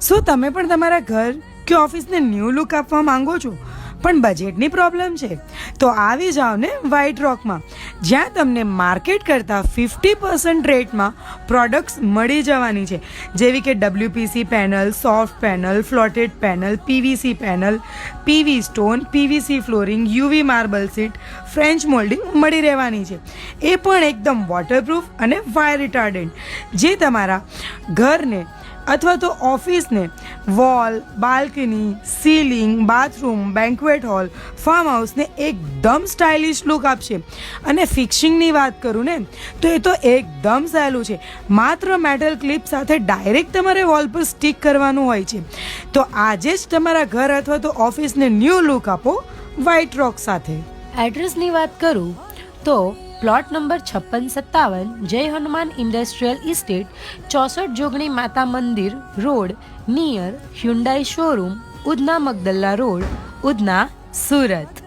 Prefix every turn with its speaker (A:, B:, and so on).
A: શું તમે પણ તમારા ઘર કે ઓફિસને ન્યૂ લુક આપવા માંગો છો પણ બજેટની પ્રોબ્લેમ છે? તો આવી જાઓ ને વ્હાઇટ રોકમાં, જ્યાં તમને માર્કેટ કરતાં 50% રેટમાં પ્રોડક્ટ્સ મળી જવાની છે, જેવી કે WPC panel, soft panel, floated panel, PVC panel, PV stone, PVC flooring, UV marble seat, French moulding મળી રહેવાની છે. એ પણ એકદમ વોટરપ્રૂફ અને ફાયર રિટાર્ડન્ટ, જે તમારા ઘરને અથવા તો ઓફિસને wall, balcony, ceiling, bathroom, banquet hall, farm હાઉસને એકદમ સ્ટાઇલિશ લુક આપશે. અને ફિક્સિંગની વાત કરું ને તો એ તો એકદમ સહેલું છે. માત્ર મેટલ ક્લિપ સાથે ડાયરેક્ટ તમારે વોલ પર સ્ટિક કરવાનું હોય છે. તો આજે જ તમારા ઘર અથવા તો ઓફિસને ન્યૂ લુક આપો વ્હાઇટ રોક સાથે.
B: એડ્રેસની વાત કરું તો પ્લોટ નંબર 5657 જય હનુમાન ઇન્ડસ્ટ્રીયલ ઇસ્ટેટ, 64 જોગણી માતા મંદિર road, near Hyundai showroom, Udhna Magdalla road, Udhna, Surat.